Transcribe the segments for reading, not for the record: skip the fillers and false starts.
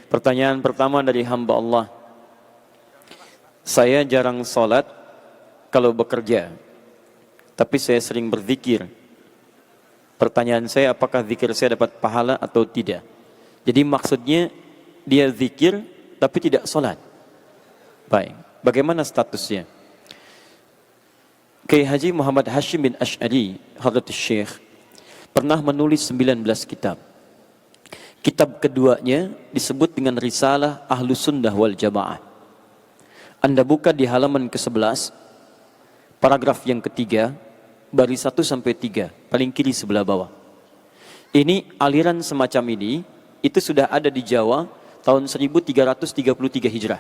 Pertanyaan pertama dari hamba Allah. Saya jarang sholat kalau bekerja, tapi saya sering berzikir. Pertanyaan saya, apakah zikir saya dapat pahala atau tidak? Jadi maksudnya dia zikir tapi tidak sholat. Baik, bagaimana statusnya? Kiai Haji Muhammad Hashim bin Asy'ari Hadratus Syekh pernah menulis 19 kitab. Kitab keduanya disebut dengan Risalah Ahlus Sunnah wal Jamaah. Anda buka di halaman ke-11, paragraf yang ketiga, baris 1 sampai 3, paling kiri sebelah bawah. Ini aliran semacam ini, itu sudah ada di Jawa tahun 1333 Hijrah.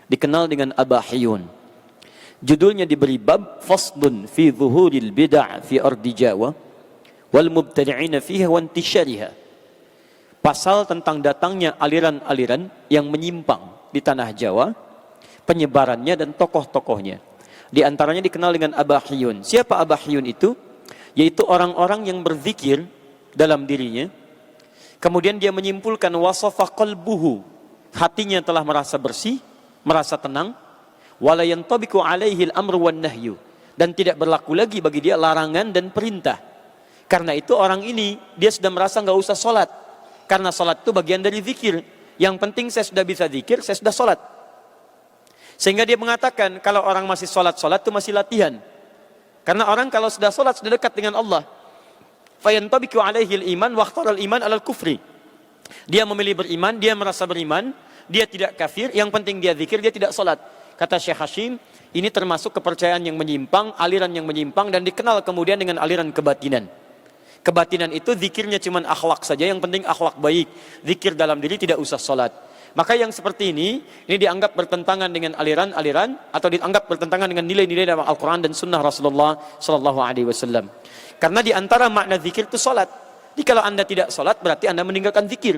Dikenal dengan Abahiyun. Judulnya diberi bab Faslun fi zuhuril bid'ah fi ardi Jawa wal mubtadi'ina fiha wa intisyariha. Pasal tentang datangnya aliran-aliran yang menyimpang di tanah Jawa, penyebarannya dan tokoh-tokohnya. Di antaranya dikenal dengan Abahiyun. Siapa Abahiyun itu? Yaitu orang-orang yang berzikir dalam dirinya, kemudian dia menyimpulkan wasafa qalbuhu, hatinya telah merasa bersih, merasa tenang, wala yantabiqu alaihi al-amru wan nahyu, dan tidak berlaku lagi bagi dia larangan dan perintah. Karena itu orang ini dia sudah merasa enggak usah salat, karena salat itu bagian dari zikir. Yang penting saya sudah bisa zikir, saya sudah salat. Sehingga dia mengatakan kalau orang masih salat itu masih latihan. Karena orang kalau sudah salat sudah dekat dengan Allah. Fa yantabiqu alaihi al-iman wa ikhtara al-iman 'ala al-kufri. Dia memilih beriman, dia merasa beriman, dia tidak kafir, yang penting dia zikir, dia tidak salat. Kata Syekh Hashim, ini termasuk kepercayaan yang menyimpang, aliran yang menyimpang, dan dikenal kemudian dengan aliran kebatinan. Kebatinan itu zikirnya cuma akhlak saja, yang penting akhlak baik. Zikir dalam diri tidak usah salat. Maka yang seperti ini dianggap bertentangan dengan aliran-aliran, atau dianggap bertentangan dengan nilai-nilai dalam Al-Quran dan Sunnah Rasulullah Sallallahu Alaihi Wasallam. Karena di antara makna zikir itu salat. Jadi kalau anda tidak salat, berarti anda meninggalkan zikir.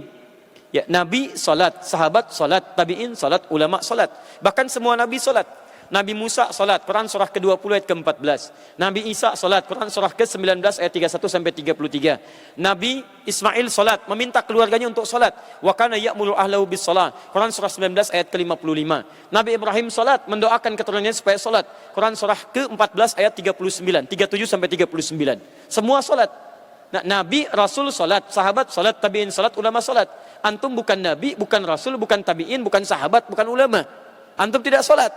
Ya, Nabi salat, sahabat salat, tabi'in salat, ulama salat. Bahkan semua Nabi salat. Nabi Musa salat, Quran surah ke-20 ayat ke-14. Nabi Isa salat, Quran surah ke-19 ayat 31 sampai 33. Nabi Ismail salat, meminta keluarganya untuk salat. Wa kana ya'muru ahlahu bis salat, Quran surah 19 ayat ke-55. Nabi Ibrahim salat, mendoakan keturunannya supaya salat. Quran surah ke-14 ayat 39, 37 sampai 39. Semua salat. Nah, Nabi, Rasul salat, sahabat salat, tabi'in salat, ulama salat. Antum bukan Nabi, bukan Rasul, bukan tabi'in, bukan sahabat, bukan ulama. Antum tidak salat.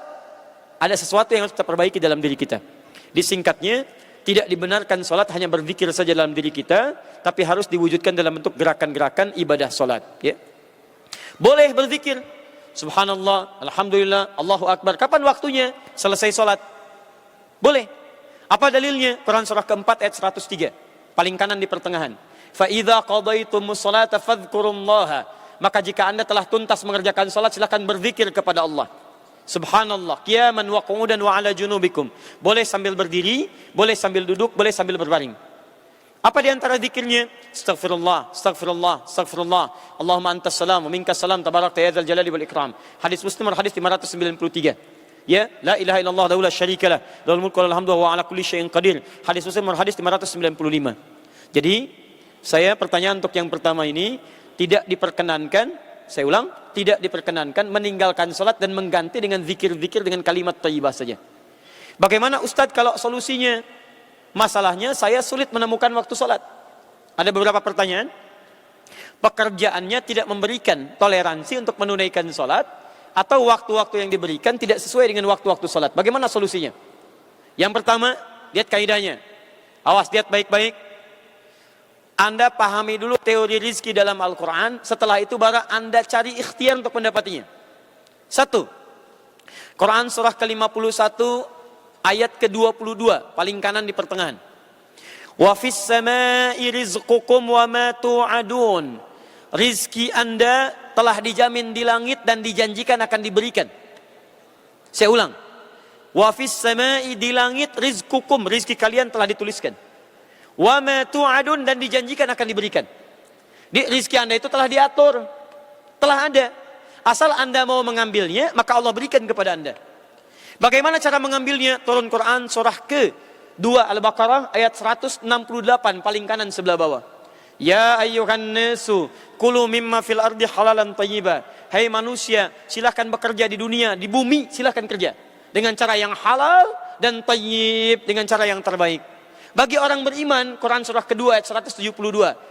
Ada sesuatu yang harus kita perbaiki dalam diri kita. Disingkatnya, tidak dibenarkan salat hanya berzikir saja dalam diri kita, tapi harus diwujudkan dalam bentuk gerakan-gerakan ibadah salat. Ya. Boleh berzikir, subhanallah, alhamdulillah, Allahu akbar. Kapan waktunya? Selesai salat. Boleh. Apa dalilnya? Quran surah ke-4 ayat 103. Paling kanan di pertengahan. Fa idza qadaytumus salata fadhkurullaha. Maka jika anda telah tuntas mengerjakan salat, silakan berzikir kepada Allah. Subhanallah, qiyaman wa qu'udan wa ala junubikum. Boleh sambil berdiri, boleh sambil duduk, boleh sambil berbaring. Apa di antara zikirnya? Astaghfirullah, astaghfirullah, astaghfirullah. Allahumma antas salam wa minkas salam tabarakta ya dzal jalali wal ikram. Hadis Muslim, hadis 593. Ya, la ilaha illallah wa la syarikalah, lahul mulku wa lahul hamdu wa ala kulli syai'in qadir. Hadis Muslim, hadis 595. Jadi, saya pertanyaan untuk yang pertama ini tidak diperkenankan. Saya ulang, tidak diperkenankan meninggalkan salat dan mengganti dengan zikir-zikir dengan kalimat thayyibah saja. Bagaimana Ustadz kalau solusinya? Masalahnya saya sulit menemukan waktu salat. Ada beberapa pertanyaan. Pekerjaannya tidak memberikan toleransi untuk menunaikan salat, atau waktu-waktu yang diberikan tidak sesuai dengan waktu-waktu salat. Bagaimana solusinya? Yang pertama, lihat kaidahnya. Awas, lihat baik-baik. Anda pahami dulu teori rizki dalam Al-Quran. Setelah itu baru Anda cari ikhtiar untuk mendapatinya. 1. Quran surah ke-51 ayat ke-22, paling kanan di pertengahan. Wa fis samai rizqukum wa ma tu'adun. Rizki Anda telah dijamin di langit dan dijanjikan akan diberikan. Saya ulang. Wa fis samai, di langit, rizqukum, rizki kalian telah dituliskan. Wa ma tu'adun, dan dijanjikan akan diberikan. Di rizki Anda itu telah diatur, telah ada. Asal Anda mau mengambilnya, maka Allah berikan kepada Anda. Bagaimana cara mengambilnya? Turun Quran surah ke-2 Al-Baqarah ayat 168, paling kanan sebelah bawah. Ya ayyuhan nasu kulu mimma fil ardi halalan thayyiba. Hai manusia, silakan bekerja di dunia, di bumi silakan kerja dengan cara yang halal dan thayyib, dengan cara yang terbaik. Bagi orang beriman, Quran surah kedua ayat 172,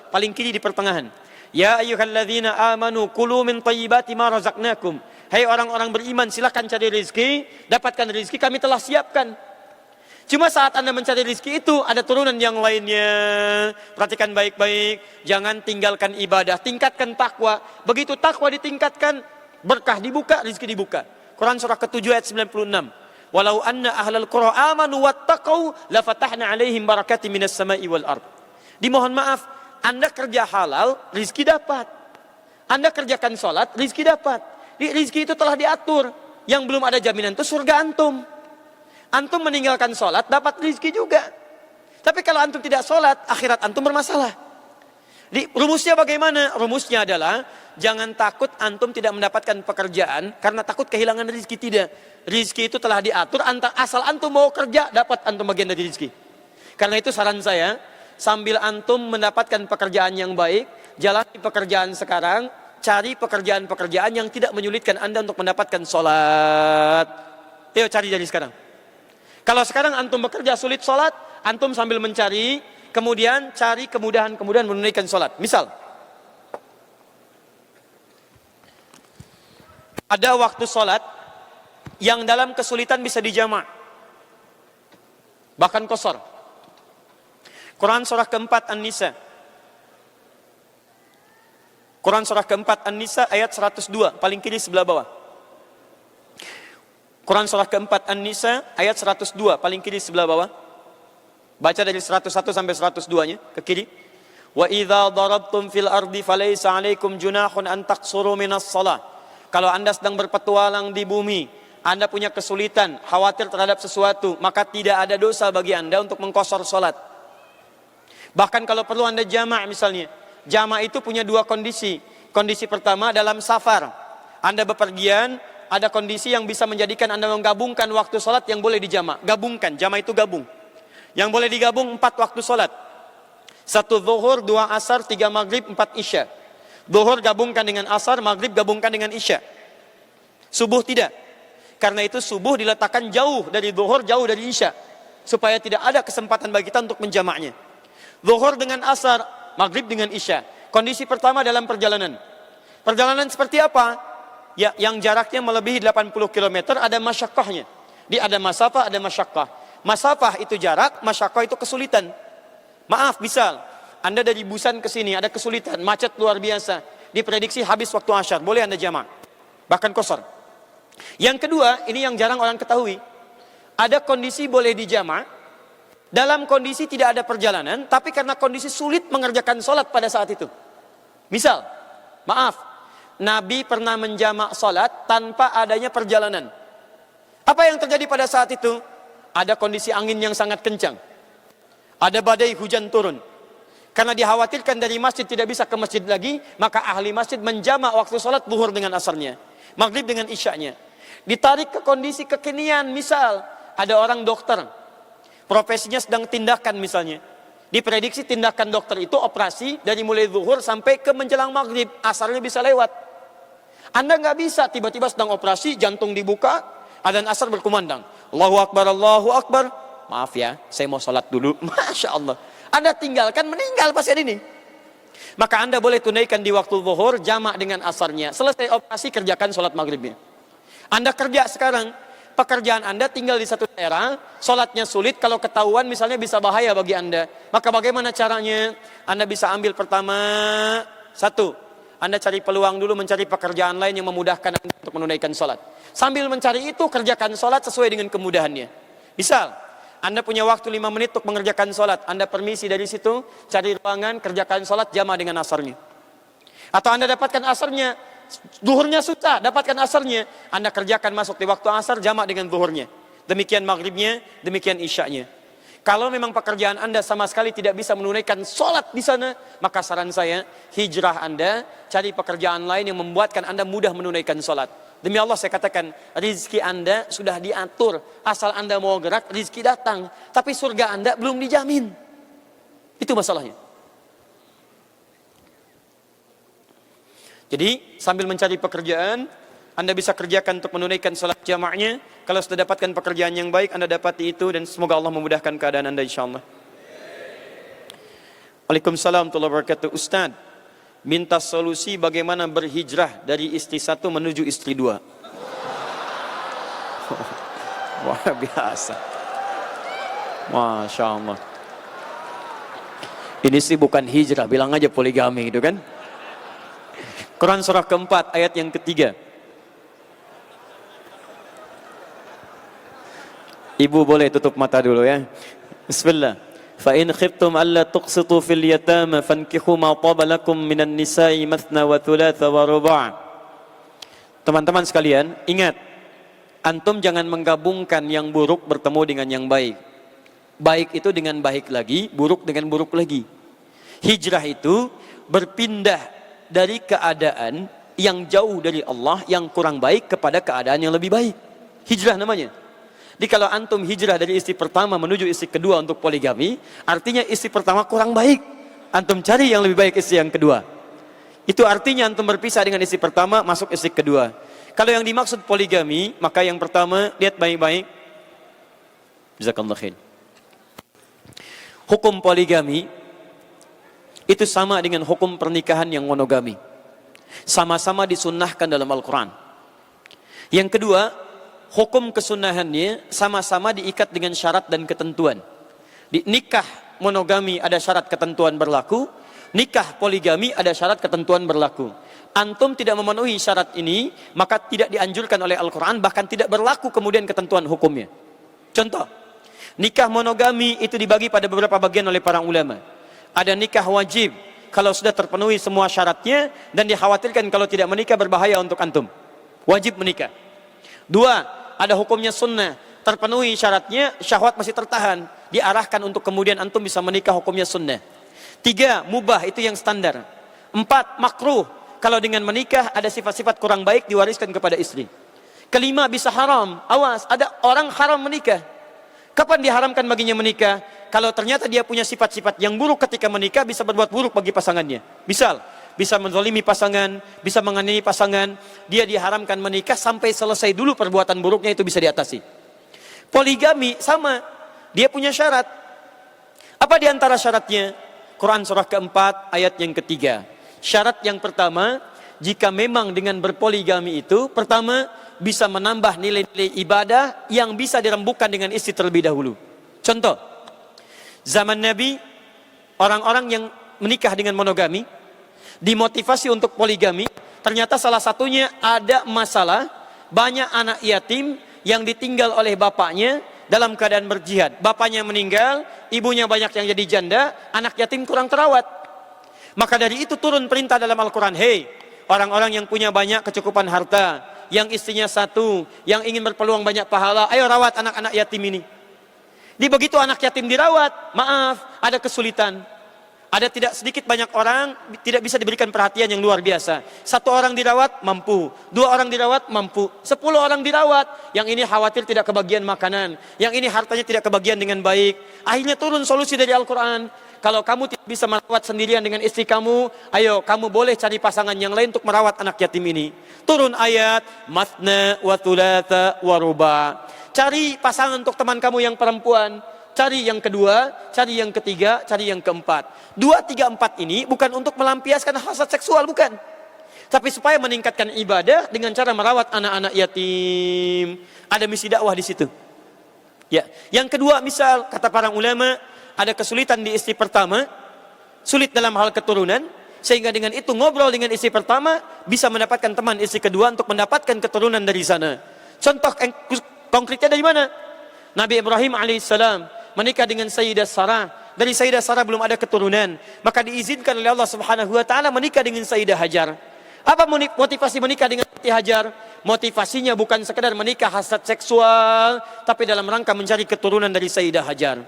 paling kiri di pertengahan. Ya ayyuhalladzina amanu kulu min thayyibati ma razaqnakum. Hai orang-orang beriman, silakan cari rezeki, dapatkan rezeki kami telah siapkan. Cuma saat Anda mencari rezeki itu ada turunan yang lainnya. Perhatikan baik-baik, jangan tinggalkan ibadah, tingkatkan takwa. Begitu takwa ditingkatkan, berkah dibuka, rezeki dibuka. Quran surah ke-7 ayat 96. Walau anna ahlal qura amanu wattaqau lafatahna alaihim barakati minas sama'i wal ard. Dimohon maaf, Anda kerja halal, rezeki dapat. Anda kerjakan sholat, rezeki dapat. Rezeki itu telah diatur. Yang belum ada jaminan itu surga antum. Antum meninggalkan sholat, dapat rezeki juga. Tapi kalau antum tidak sholat, akhirat antum bermasalah. Rumusnya bagaimana? Rumusnya adalah, jangan takut antum tidak mendapatkan pekerjaan, karena takut kehilangan rezeki. Tidak. Rezeki itu telah diatur, asal antum mau kerja, dapat antum bagian dari rezeki. Karena itu saran saya, sambil antum mendapatkan pekerjaan yang baik, jalani pekerjaan sekarang, cari pekerjaan-pekerjaan yang tidak menyulitkan Anda untuk mendapatkan sholat. Ayo cari dari sekarang. Kalau sekarang antum bekerja sulit sholat, antum sambil mencari, kemudian cari kemudahan-kemudahan menunaikan sholat. Misal, ada waktu sholat yang dalam kesulitan bisa dijamak, bahkan qasar. Quran surah keempat An-Nisa. Quran surah keempat An-Nisa ayat 102, paling kiri sebelah bawah. Quran surah keempat An-Nisa ayat 102, paling kiri sebelah bawah. Baca dari 101 sampai 102-nya ke kiri. Wa idza darabtum fil ardi falaysa 'alaikum junahun an taqsuru minas shalah. Kalau Anda sedang berpetualang di bumi, Anda punya kesulitan, khawatir terhadap sesuatu, maka tidak ada dosa bagi Anda untuk mengqasar salat. Bahkan kalau perlu Anda jamak misalnya. Jamak itu punya dua kondisi. Kondisi pertama dalam safar. Anda bepergian, ada kondisi yang bisa menjadikan Anda menggabungkan waktu sholat yang boleh dijamak. Gabungkan, jamak itu gabung. Yang boleh digabung 4 waktu sholat. 1 zuhur, 2 asar, 3 maghrib, 4 isya. Zuhur gabungkan dengan asar, maghrib gabungkan dengan isya. Subuh tidak. Karena itu subuh diletakkan jauh dari zuhur, jauh dari isya. Supaya tidak ada kesempatan bagi kita untuk menjamaknya. Zuhur dengan asar, maghrib dengan isya. Kondisi pertama dalam perjalanan. Perjalanan seperti apa? Ya, yang jaraknya melebihi 80 km ada masyaqqahnya. Ada masafah, ada masyaqqah. Masafah itu jarak, masyaqqah itu kesulitan. Maaf, misal Anda dari Busan ke sini ada kesulitan, macet luar biasa. Diprediksi habis waktu asyar, boleh Anda jamak. Bahkan qasar. Yang kedua, ini yang jarang orang ketahui. Ada kondisi boleh dijamak dalam kondisi tidak ada perjalanan, tapi karena kondisi sulit mengerjakan sholat pada saat itu. Misal, maaf, Nabi pernah menjamak sholat tanpa adanya perjalanan. Apa yang terjadi pada saat itu? Ada kondisi angin yang sangat kencang. Ada badai hujan turun. Karena dikhawatirkan dari masjid tidak bisa ke masjid lagi, maka ahli masjid menjamak waktu sholat zuhur dengan asarnya, maghrib dengan isyanya. Ditarik ke kondisi kekinian, misal ada orang dokter, profesinya sedang tindakan misalnya. Diprediksi tindakan dokter itu operasi dari mulai zuhur sampai ke menjelang maghrib, asarnya bisa lewat. Anda nggak bisa tiba-tiba sedang operasi, jantung dibuka, adzan asar berkumandang. Allahu Akbar, Allahu Akbar. Maaf ya, saya mau sholat dulu. Masya Allah. Anda tinggalkan, meninggal pasien ini. Maka Anda boleh tunaikan di waktu zuhur, jamak dengan asarnya. Selesai operasi, kerjakan sholat maghribnya. Anda kerja sekarang, pekerjaan Anda tinggal di satu daerah, sholatnya sulit, kalau ketahuan misalnya bisa bahaya bagi Anda. Maka bagaimana caranya? Anda bisa ambil pertama, 1. Anda cari peluang dulu mencari pekerjaan lain yang memudahkan Anda untuk menunaikan sholat. Sambil mencari itu, kerjakan sholat sesuai dengan kemudahannya. Misal, Anda punya waktu 5 menit untuk mengerjakan sholat. Anda permisi dari situ, cari ruangan, kerjakan sholat, jamaah dengan asarnya. Atau Anda dapatkan asarnya, zuhurnya susah, dapatkan asarnya. Anda kerjakan masuk di waktu asar, jamaah dengan zuhurnya. Demikian maghribnya, demikian isyanya. Kalau memang pekerjaan Anda sama sekali tidak bisa menunaikan sholat di sana, maka saran saya, hijrah Anda, cari pekerjaan lain yang membuatkan Anda mudah menunaikan sholat. Demi Allah saya katakan, rizki Anda sudah diatur. Asal Anda mau gerak, rizki datang. Tapi surga Anda belum dijamin. Itu masalahnya. Jadi sambil mencari pekerjaan, Anda bisa kerjakan untuk menunaikan salat jamaahnya. Kalau sudah dapatkan pekerjaan yang baik, Anda dapati itu, dan semoga Allah memudahkan keadaan Anda insyaallah. Waalaikumsalam warahmatullahi wabarakatuh. Ustaz, minta solusi bagaimana berhijrah dari istri satu menuju istri dua. Wah, biasa. Masya Allah. Ini sih bukan hijrah, bilang aja poligami gitu kan. Quran surah keempat ayat yang ketiga. Ibu boleh tutup mata dulu ya. Bismillah. Fa in khiftum alla tuqsitu fil yatama fankihu ma taba lakum minan nisa'i mathna wa thulatha wa ruba'. Teman-teman sekalian, ingat, antum jangan menggabungkan yang buruk bertemu dengan yang baik. Baik itu dengan baik lagi, buruk dengan buruk lagi. Hijrah itu berpindah dari keadaan yang jauh dari Allah, yang kurang baik, kepada keadaan yang lebih baik. Hijrah namanya. Jadi kalau antum hijrah dari istri pertama menuju istri kedua untuk poligami, artinya istri pertama kurang baik. Antum cari yang lebih baik istri yang kedua. Itu artinya antum berpisah dengan istri pertama, masuk istri kedua. Kalau yang dimaksud poligami, maka yang pertama, lihat baik-baik. Jazakallahu khair. Hukum poligami itu sama dengan hukum pernikahan yang monogami. Sama-sama disunnahkan dalam Al-Quran. Yang kedua, hukum kesunahannya sama-sama diikat dengan syarat dan ketentuan. Di nikah monogami ada syarat ketentuan berlaku, nikah poligami ada syarat ketentuan berlaku. Antum tidak memenuhi syarat ini, maka tidak dianjurkan oleh Al-Quran, bahkan tidak berlaku kemudian ketentuan hukumnya. Contoh, nikah monogami itu dibagi pada beberapa bagian oleh para ulama. Ada nikah wajib kalau sudah terpenuhi semua syaratnya dan dikhawatirkan kalau tidak menikah berbahaya untuk antum. Wajib menikah. Dua, ada hukumnya sunnah. Terpenuhi syaratnya, syahwat masih tertahan, diarahkan untuk kemudian antum bisa menikah, hukumnya sunnah. Tiga, mubah, itu yang standar. Empat, makruh. Kalau dengan menikah ada sifat-sifat kurang baik diwariskan kepada istri. Kelima, bisa haram. Awas, ada orang haram menikah. Kapan diharamkan baginya menikah? Kalau ternyata dia punya sifat-sifat yang buruk ketika menikah, bisa berbuat buruk bagi pasangannya. Misal, bisa menzalimi pasangan, bisa menganiaya pasangan, dia diharamkan menikah sampai selesai dulu perbuatan buruknya, itu bisa diatasi. Poligami sama, dia punya syarat. Apa di antara syaratnya? Quran surah keempat ayat yang ketiga. Syarat yang pertama, jika memang dengan berpoligami itu, pertama, bisa menambah nilai-nilai ibadah yang bisa dirembukan dengan istri terlebih dahulu. Contoh, zaman Nabi, orang-orang yang menikah dengan monogami dimotivasi untuk poligami. Ternyata salah satunya ada masalah, banyak anak yatim yang ditinggal oleh bapaknya dalam keadaan berjihad. Bapaknya meninggal, ibunya banyak yang jadi janda, anak yatim kurang terawat. Maka dari itu turun perintah dalam Al-Quran, hei orang-orang yang punya banyak kecukupan harta, yang istrinya satu, yang ingin berpeluang banyak pahala, ayo rawat anak-anak yatim ini. Di begitu anak yatim dirawat, maaf, ada kesulitan. Ada tidak sedikit banyak orang tidak bisa diberikan perhatian yang luar biasa. Satu orang dirawat, mampu. Dua orang dirawat, mampu. 10 orang dirawat. Yang ini khawatir tidak kebagian makanan. Yang ini hartanya tidak kebagian dengan baik. Akhirnya turun solusi dari Al-Quran. Kalau kamu tidak bisa merawat sendirian dengan istri kamu, ayo kamu boleh cari pasangan yang lain untuk merawat anak yatim ini. Turun ayat, mathna wa thulatha wa ruba'. Cari pasangan untuk teman kamu yang perempuan. Cari yang kedua, cari yang ketiga, cari yang keempat. 2, 3, 4 ini bukan untuk melampiaskan hasrat seksual, bukan. Tapi supaya meningkatkan ibadah dengan cara merawat anak-anak yatim. Ada misi dakwah di situ. Ya, yang kedua, misal kata para ulama, ada kesulitan di istri pertama, sulit dalam hal keturunan, sehingga dengan itu ngobrol dengan istri pertama bisa mendapatkan teman istri kedua untuk mendapatkan keturunan dari sana. Contoh konkretnya dari mana? Nabi Ibrahim alaihissalam menikah dengan Sayyidah Sarah. Dari Sayyidah Sarah belum ada keturunan, maka diizinkan oleh Allah Subhanahu wa taala menikah dengan Sayyidah Hajar. Apa motivasi menikah dengan Siti Hajar? Motivasinya bukan sekedar menikah hasrat seksual, tapi dalam rangka mencari keturunan dari Sayyidah Hajar.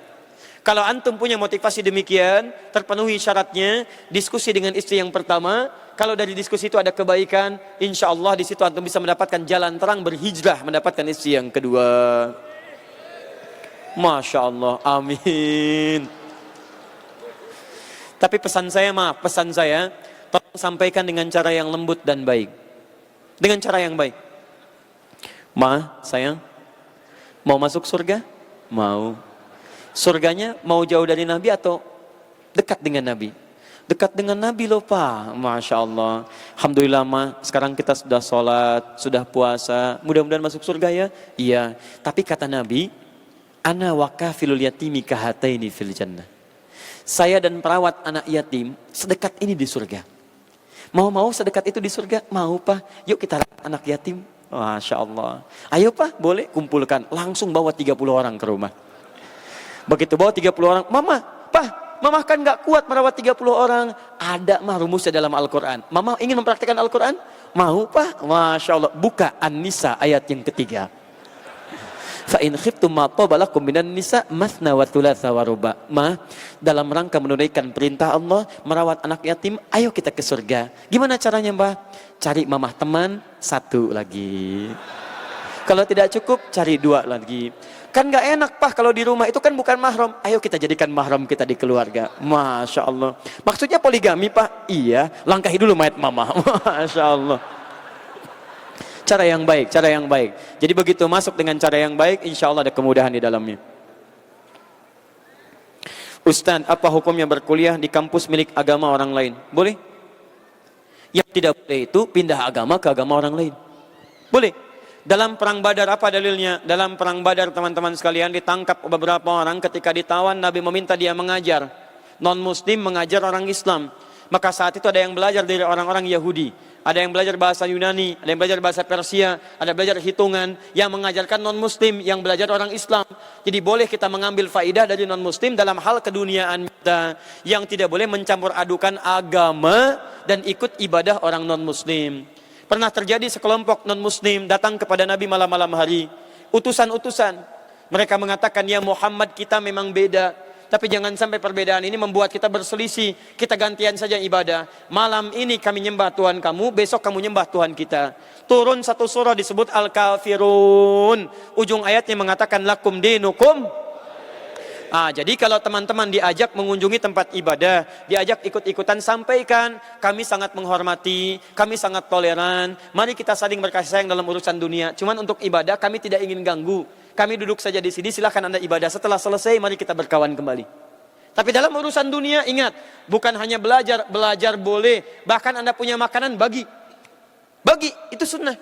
Kalau antum punya motivasi demikian, terpenuhi syaratnya, diskusi dengan istri yang pertama. Kalau dari diskusi itu ada kebaikan, insya Allah di situ antum bisa mendapatkan jalan terang berhijrah, mendapatkan istri yang kedua. Masya Allah, amin. Tapi pesan saya, tolong sampaikan dengan cara yang lembut dan baik. Dengan cara yang baik. Ma, sayang, mau masuk surga? Mau. Surganya mau jauh dari Nabi atau dekat dengan Nabi? Dekat dengan Nabi loh Pak. Masya Allah. Alhamdulillah Ma, sekarang kita sudah sholat, sudah puasa, mudah-mudahan masuk surga ya. Iya. Tapi kata Nabi, ana wa kafilul yatimi kahataini fil jannah. Saya dan perawat anak yatim sedekat ini di surga. Mau sedekat itu di surga? Mau Pak. Yuk kita rawat anak yatim. Masya Allah. Ayo Pak, boleh kumpulkan. Langsung bawa 30 orang ke rumah. Begitu bawa 30 orang, Mama, Pak, Mama kan gak kuat merawat 30 orang. Ada mah rumusnya dalam Al-Quran. Mama ingin mempraktikkan Al-Quran? Mau Pak. Masya Allah. Buka An-Nisa ayat yang ketiga. Fa in khiftum ma tabalakum minan nisa masna wa thulatha wa ruba. Ma, dalam rangka menunaikan perintah Allah merawat anak yatim, ayo kita ke surga. Gimana caranya, Mbah? Cari mamah teman satu lagi. Kalau tidak cukup, cari 2 lagi. Kan gak enak Pak kalau di rumah, itu kan bukan mahram. Ayo kita jadikan mahram kita di keluarga. Masya Allah. Maksudnya poligami Pak? Iya, langkahi dulu mayat mama. Masya Allah. Cara yang baik, cara yang baik. Jadi begitu masuk dengan cara yang baik, insya Allah ada kemudahan di dalamnya. Ustaz, apa hukumnya berkuliah di kampus milik agama orang lain? Boleh? Yang tidak boleh itu pindah agama ke agama orang lain. Boleh. Dalam perang Badar apa dalilnya? Dalam perang Badar teman-teman sekalian ditangkap beberapa orang, ketika ditawan Nabi meminta dia mengajar. Non muslim mengajar orang Islam. Maka saat itu ada yang belajar dari orang-orang Yahudi, ada yang belajar bahasa Yunani, ada yang belajar bahasa Persia, ada yang belajar hitungan, yang mengajarkan non muslim, yang belajar orang Islam. Jadi boleh kita mengambil faidah dari non muslim dalam hal keduniaan kita, yang tidak boleh mencampur adukan agama dan ikut ibadah orang non muslim. Pernah terjadi sekelompok non-muslim datang kepada Nabi malam-malam hari. Utusan-utusan. Mereka mengatakan, ya Muhammad, kita memang beda. Tapi jangan sampai perbedaan ini membuat kita berselisih. Kita gantian saja ibadah. Malam ini kami nyembah Tuhan kamu, besok kamu nyembah Tuhan kita. Turun satu surah disebut Al-Kafirun. Ujung ayatnya mengatakan, lakum dinukum. Jadi kalau teman-teman diajak mengunjungi tempat ibadah, diajak ikut-ikutan, sampaikan, kami sangat menghormati, kami sangat toleran, mari kita saling berkasih sayang dalam urusan dunia. Cuman untuk ibadah kami tidak ingin ganggu. Kami duduk saja di sini, silahkan Anda ibadah. Setelah selesai mari kita berkawan kembali. Tapi dalam urusan dunia ingat, bukan hanya belajar, belajar boleh, bahkan Anda punya makanan bagi. Bagi, itu sunnah.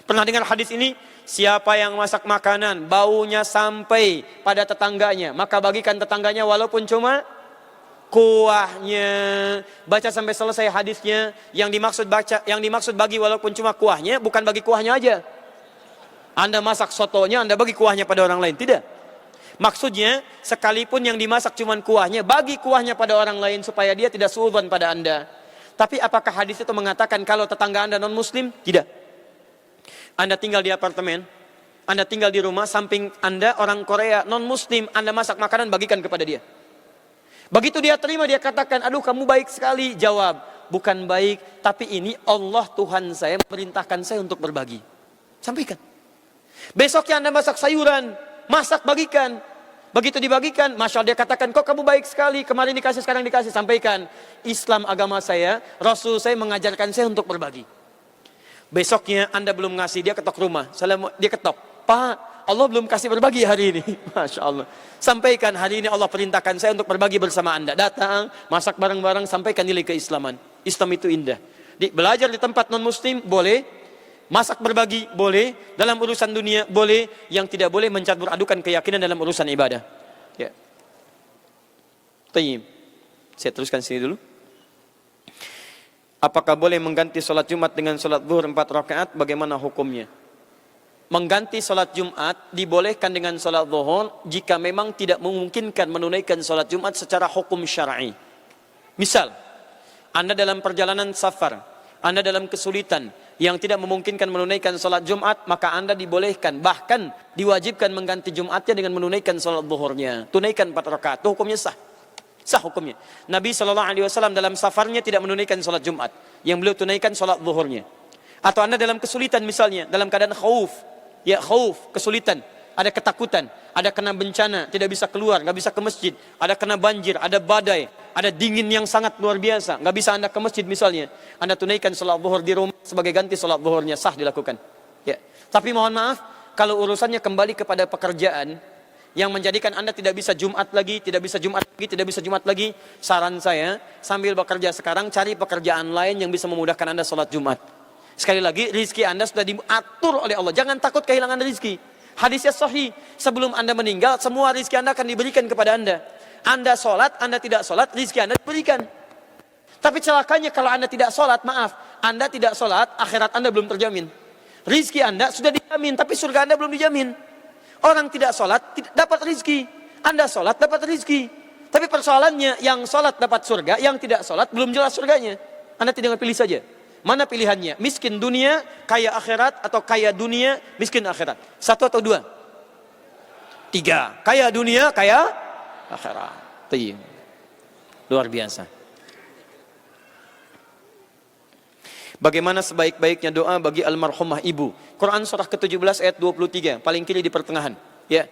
Pernah dengar hadis ini? Siapa yang masak makanan, baunya sampai pada tetangganya, maka bagikan tetangganya walaupun cuma kuahnya. Baca sampai selesai hadisnya. Yang dimaksud bagi walaupun cuma kuahnya, bukan bagi kuahnya aja. Anda masak sotonya, Anda bagi kuahnya pada orang lain, tidak. Maksudnya, sekalipun yang dimasak cuma kuahnya, bagi kuahnya pada orang lain supaya dia tidak suudzon pada Anda. Tapi apakah hadis itu mengatakan kalau tetangga Anda non muslim? Tidak. Anda tinggal di apartemen, Anda tinggal di rumah, samping Anda orang Korea non-muslim, Anda masak makanan, bagikan kepada dia. Begitu dia terima, dia katakan, aduh kamu baik sekali. Jawab, bukan baik, tapi ini Allah Tuhan saya memerintahkan saya untuk berbagi. Sampaikan. Besoknya Anda masak sayuran, masak bagikan. Begitu dibagikan, Masya Allah, dia katakan, kok kamu baik sekali, kemarin dikasih, sekarang dikasih. Sampaikan, Islam agama saya, Rasul saya mengajarkan saya untuk berbagi. Besoknya Anda belum ngasih, dia ketok rumah. Dia ketok, Pak, Allah belum kasih berbagi hari ini. Masya Allah. Sampaikan, hari ini Allah perintahkan saya untuk berbagi bersama Anda. Datang, masak bareng-bareng, sampaikan nilai keislaman. Islam itu indah. Belajar di tempat non-muslim, boleh. Masak berbagi, boleh. Dalam urusan dunia, boleh. Yang tidak boleh mencampur adukan keyakinan dalam urusan ibadah. Ya. Tayyib. Saya teruskan sini dulu. Apakah boleh mengganti sholat Jumat dengan sholat zuhur 4 rakaat? Bagaimana hukumnya? Mengganti sholat Jumat dibolehkan dengan sholat zuhur jika memang tidak memungkinkan menunaikan sholat Jumat secara hukum syar'i. Misal, Anda dalam perjalanan safar, Anda dalam kesulitan yang tidak memungkinkan menunaikan sholat Jumat, maka Anda dibolehkan, bahkan diwajibkan mengganti Jumatnya dengan menunaikan sholat zuhurnya. Tunaikan 4 rakaat, itu hukumnya sah. Sah hukumnya. Nabi SAW dalam safarnya tidak menunaikan sholat Jumat. Yang beliau tunaikan sholat zuhurnya. Atau Anda dalam kesulitan misalnya, dalam keadaan khauf. Ya khauf, kesulitan. Ada ketakutan. Ada kena bencana, tidak bisa keluar, nggak bisa ke masjid. Ada kena banjir, ada badai. ada dingin yang sangat luar biasa, nggak bisa Anda ke masjid misalnya, Anda tunaikan sholat zuhur di rumah sebagai ganti sholat zuhurnya, sah dilakukan. Ya. Tapi mohon maaf, kalau urusannya kembali kepada pekerjaan yang menjadikan Anda tidak bisa Jumat lagi, tidak bisa Jumat lagi, tidak bisa Jumat lagi, saran saya, sambil bekerja sekarang, cari pekerjaan lain yang bisa memudahkan Anda sholat Jumat. Sekali lagi, rizki Anda sudah diatur oleh Allah. Jangan takut kehilangan rizki. Hadisnya sahih, sebelum Anda meninggal, semua rizki Anda akan diberikan kepada Anda. Anda sholat, Anda tidak sholat, rizki Anda diberikan. Tapi celakanya kalau Anda tidak sholat, maaf, Anda tidak sholat, akhirat Anda belum terjamin. Rizki Anda sudah dijamin, tapi surga Anda belum dijamin. Orang tidak sholat, tidak dapat rizki. Anda sholat, dapat rizki. Tapi persoalannya, yang sholat dapat surga, yang tidak sholat, belum jelas surganya. Anda tinggal pilih saja. Mana pilihannya? Miskin dunia, kaya akhirat, atau kaya dunia, miskin akhirat? 1 atau 2? 3. Kaya dunia, kaya akhirat. Luar biasa. Bagaimana sebaik-baiknya doa bagi almarhumah ibu? Quran surah ke-17 ayat 23, paling kiri di pertengahan. Ya.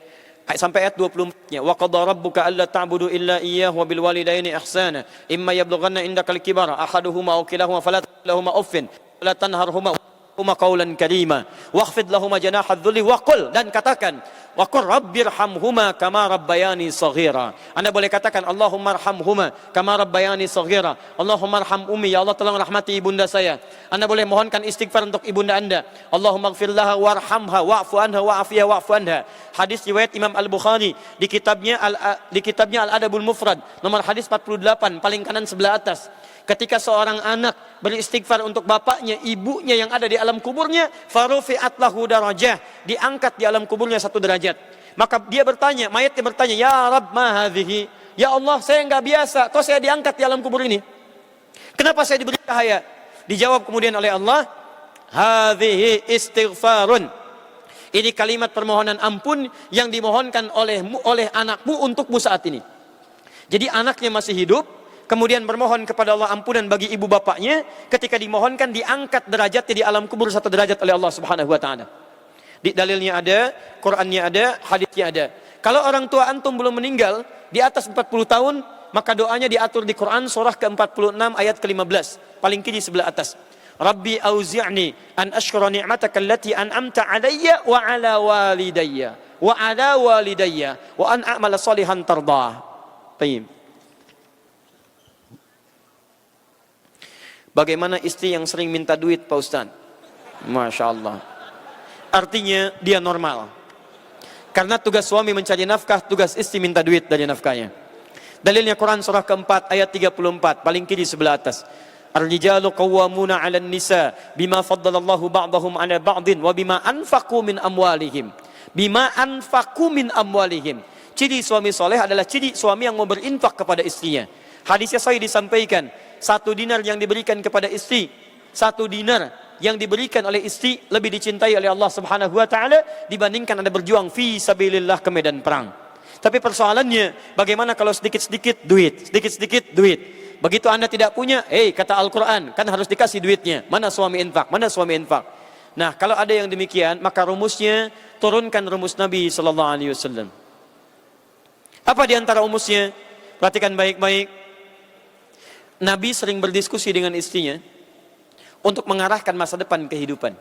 Sampai ayat 24-nya. Wa qadara rabbuka alla ta'budu illa iyyahu wa bil walidaini ihsana. Imma yablughanna indakal kibara ahaduhuma aw kilahuma fala taqul lahumā uffin wa la tanharhumā qawlan karima wakhfid lahumā janāha adh-dhulli wa qul, dan katakan wa qur rabbirhamhuma kama rabbayani shaghira. Anda boleh katakan Allahumma arhamhuma kama rabbayani shaghira. Allahumma arham ummi, ya Allah tolong rahmati ibunda saya. Anda boleh mohonkan istighfar untuk ibunda Anda. Allahumma ighfir laha warhamha wa'fu anha wa'afiha wa'fu anha. Hadis riwayat Imam Al-Bukhari di kitabnya Al-Adabul Mufrad, nomor hadis 48, paling kanan sebelah atas. Ketika seorang anak beristighfar untuk bapaknya, ibunya yang ada di alam kuburnya, farufi'at lahu darajah, diangkat di alam kuburnya 1 derajat. Maka dia bertanya, mayatnya bertanya, ya Rabb ma hadhihi? Ya Allah, saya enggak biasa, kok saya diangkat di alam kubur ini? Kenapa saya diberi cahaya? Dijawab kemudian oleh Allah, hadhihi istighfarun. Ini kalimat permohonan ampun yang dimohonkan oleh anakmu untukmu saat ini. Jadi anaknya masih hidup, kemudian bermohon kepada Allah ampunan bagi ibu bapaknya, ketika dimohonkan diangkat derajatnya di alam kubur 1 derajat oleh Allah Subhanahu wa taala. Di dalilnya ada, Qur'annya ada, hadisnya ada. Kalau orang tua antum belum meninggal di atas 40 tahun, maka doanya diatur di Quran surah ke-46 ayat ke-15, paling kiri sebelah atas. Rabbi auzi'ni an ashkura ni'mataka allati an'amta 'alayya wa 'ala walidayya wa 'ala walidayya wa an a'mala shalihan tardah. Baik. Bagaimana istri yang sering minta duit, Pak Ustaz? Masya Allah. Artinya dia normal. Karena tugas suami mencari nafkah, tugas istri minta duit dari nafkahnya. Dalilnya Quran surah ke-4 ayat 34, paling kiri sebelah atas. Ar-rijalu qawwamuna 'alan nisa bima faddalallahu ba'dahum 'ala ba'din wa bima anfaqu min amwalihim. Bima anfaqu min amwalihim. Ciri suami soleh adalah ciri suami yang mau berinfak kepada istrinya. Hadisnya sahih disampaikan, 1 dinar yang diberikan kepada istri, 1 dinar yang diberikan oleh istri lebih dicintai oleh Allah Subhanahu wa taala dibandingkan Anda berjuang fi sabilillah ke medan perang. Tapi persoalannya, bagaimana kalau sedikit-sedikit duit, sedikit-sedikit duit. Begitu Anda tidak punya, kata Al-Quran, kan harus dikasih duitnya. Mana suami infak? Mana suami infak? Nah, kalau ada yang demikian, maka rumusnya turunkan rumus Nabi sallallahu alaihi wasallam. Apa di antara rumusnya? Perhatikan baik-baik. Nabi sering berdiskusi dengan istrinya untuk mengarahkan masa depan kehidupan.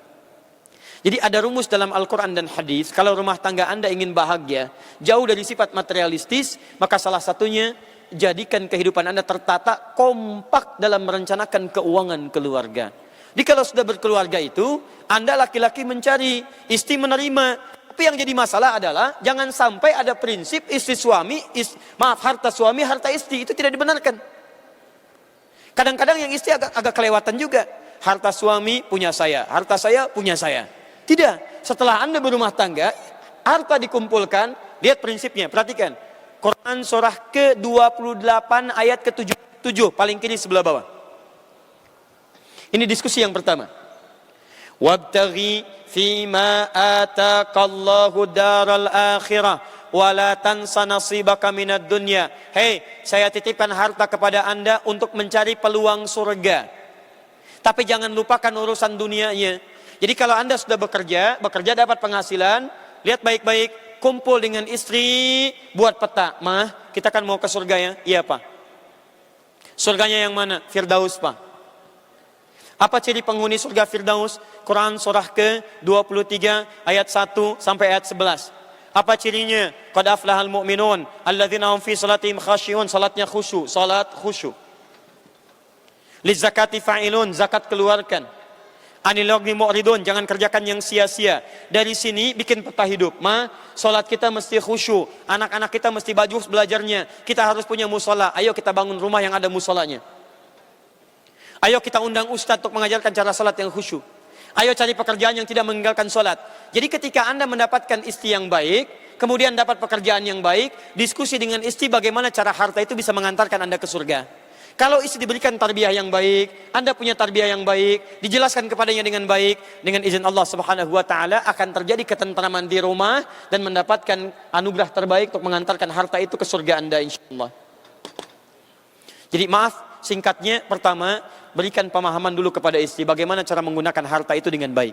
Jadi ada rumus dalam Al-Quran dan hadis, kalau rumah tangga Anda ingin bahagia, jauh dari sifat materialistis, maka salah satunya jadikan kehidupan Anda tertata, kompak dalam merencanakan keuangan keluarga. Jadi kalau sudah berkeluarga itu, Anda laki-laki mencari, istri menerima. Tapi yang jadi masalah adalah jangan sampai ada prinsip harta suami, harta istri, itu tidak dibenarkan. Kadang-kadang yang istri agak kelewatan juga. Harta suami punya saya, harta saya punya saya. Tidak, setelah Anda berumah tangga, harta dikumpulkan, lihat prinsipnya, perhatikan. Quran surah ke-28 ayat ke-7, paling kiri sebelah bawah. Ini diskusi yang pertama. Wabtaghi fima ataqallahu daral akhirah wala tansa nasibaka minad dunya. Saya titipkan harta kepada Anda untuk mencari peluang surga. Tapi jangan lupakan urusan dunianya. Jadi kalau Anda sudah bekerja dapat penghasilan, lihat baik-baik, kumpul dengan istri, buat peta. Mah, kita kan mau ke surga ya? Iya Pak. Surganya yang mana? Firdaus, Pak. Apa ciri penghuni surga Firdaus? Quran surah ke-23 ayat 1 sampai ayat 11. Apa cirinya? Qad aflahal mu'minun alladzina hum fi salatihim khashi'un. Salatnya khusyuk, salat khusyuk. Lizakati fa'ilun, zakat keluarkan. Anil lagwi mu'ridun, jangan kerjakan yang sia-sia. Dari sini bikin peta hidup. Salat kita mesti khusyuk. Anak-anak kita mesti bajus belajarnya. Kita harus punya musola. Ayo kita bangun rumah yang ada musolanya. Ayo kita undang ustadz untuk mengajarkan cara salat yang khusyuk. Ayo cari pekerjaan yang tidak meninggalkan salat. Jadi ketika Anda mendapatkan istri yang baik, kemudian dapat pekerjaan yang baik, diskusi dengan istri bagaimana cara harta itu bisa mengantarkan Anda ke surga. Kalau istri diberikan tarbiyah yang baik, Anda punya tarbiyah yang baik, dijelaskan kepadanya dengan baik, dengan izin Allah Subhanahu wa taala akan terjadi ketentraman di rumah dan mendapatkan anugerah terbaik untuk mengantarkan harta itu ke surga Anda insyaallah. Jadi maaf, singkatnya pertama, berikan pemahaman dulu kepada istri bagaimana cara menggunakan harta itu dengan baik.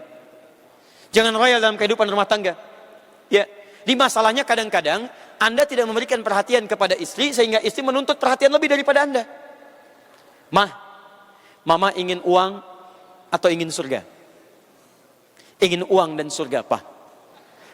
Jangan royal dalam kehidupan rumah tangga. Ya, di masalahnya kadang-kadang Anda tidak memberikan perhatian kepada istri sehingga istri menuntut perhatian lebih daripada Anda. Mama ingin uang atau ingin surga? Ingin uang dan surga, Pak.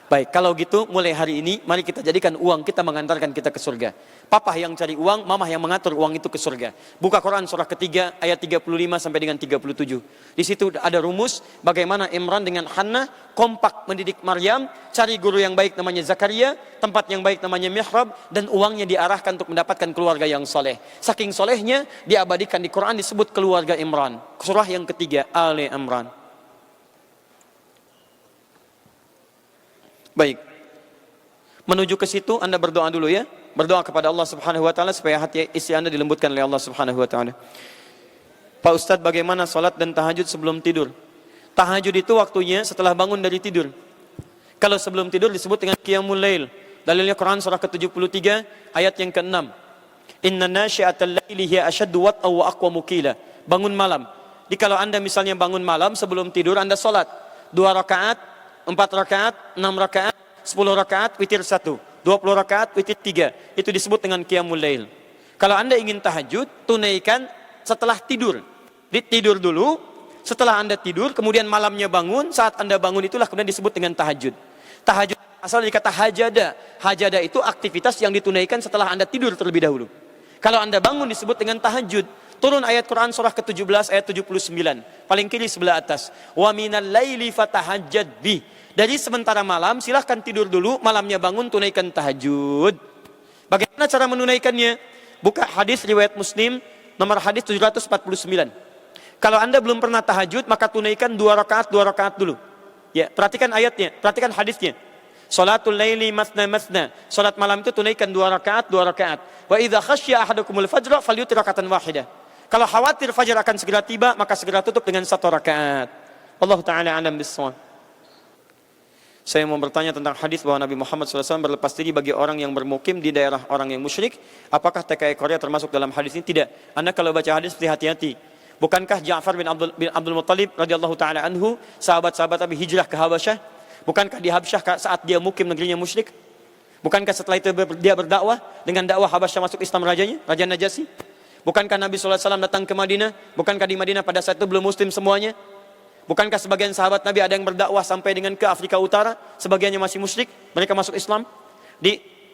Baik, kalau gitu mulai hari ini mari kita jadikan uang kita mengantarkan kita ke surga. Papa yang cari uang, mama yang mengatur uang itu ke surga. Buka Quran surah ketiga ayat 35 sampai dengan 37. Di situ ada rumus bagaimana Imran dengan Hannah kompak mendidik Maryam, cari guru yang baik namanya Zakaria, tempat yang baik namanya mihrab, dan uangnya diarahkan untuk mendapatkan keluarga yang soleh. Saking solehnya diabadikan di Quran disebut keluarga Imran. Surah yang ketiga Ali Imran. Baik, menuju ke situ Anda berdoa dulu ya. Berdoa kepada Allah Subhanahu wa taala supaya hati istri Anda dilembutkan oleh Allah Subhanahu wa taala. Pak Ustadz, bagaimana salat dan tahajud sebelum tidur? Tahajud itu waktunya setelah bangun dari tidur. Kalau sebelum tidur disebut dengan qiyamul lail. Dalilnya Quran surah ke-73 ayat yang ke-6. Inna nasyi'atal laili hiya ashaddu wat'an wa aqwamu qila. Bangun malam. Jadi kalau Anda misalnya bangun malam sebelum tidur Anda salat 2 rakaat, 4 rakaat, 6 rakaat, 10 rakaat, witir 1, 20 rakaat, witir 3. Itu disebut dengan qiyamul lail. Kalau Anda ingin tahajud, tunaikan setelah tidur. Tidur dulu, setelah Anda tidur, kemudian malamnya bangun, saat Anda bangun itulah kemudian disebut dengan tahajud. Tahajud asal dari kata hajada. Hajada itu aktivitas yang ditunaikan setelah Anda tidur terlebih dahulu. Kalau Anda bangun disebut dengan tahajud. Turun ayat Quran surah ke-17 ayat 79. Paling kiri sebelah atas. Wa minal laili fatahajjad bi. Dari sementara malam silahkan tidur dulu, malamnya bangun tunaikan tahajud. Bagaimana cara menunaikannya? Buka hadis riwayat Muslim nomor hadis 749. Kalau Anda belum pernah tahajud maka tunaikan 2 rakaat dulu. Ya, perhatikan ayatnya, perhatikan hadisnya. Salatul laili masna masna. Salat malam itu tunaikan 2 rakaat. Wa idza khasyya ahadukumul fajra falyutir rakatan wahidah. Kalau khawatir fajar akan segera tiba, maka segera tutup dengan 1 rakaat. Allah Ta'ala alam bissawab. Saya mau bertanya tentang hadis bahwa Nabi Muhammad SAW berlepas diri bagi orang yang bermukim di daerah orang yang musyrik. Apakah TKI Korea termasuk dalam hadis ini? Tidak. Anda kalau baca hadis mesti hati-hati. Bukankah Ja'far bin Abdul Muttalib radhiyallahu ta'ala anhu, sahabat-sahabat Nabi hijrah ke Habasyah? Bukankah di Habasyah saat dia mukim negerinya musyrik? Bukankah setelah itu dia berdakwah dengan dakwah Habasyah masuk Islam rajanya, Raja Najasyi? Bukankah Nabi SAW datang ke Madinah? Bukankah di Madinah pada saat itu belum muslim semuanya? Bukankah sebagian sahabat Nabi ada yang berdakwah sampai dengan ke Afrika Utara? Sebagiannya masih musyrik, mereka masuk Islam.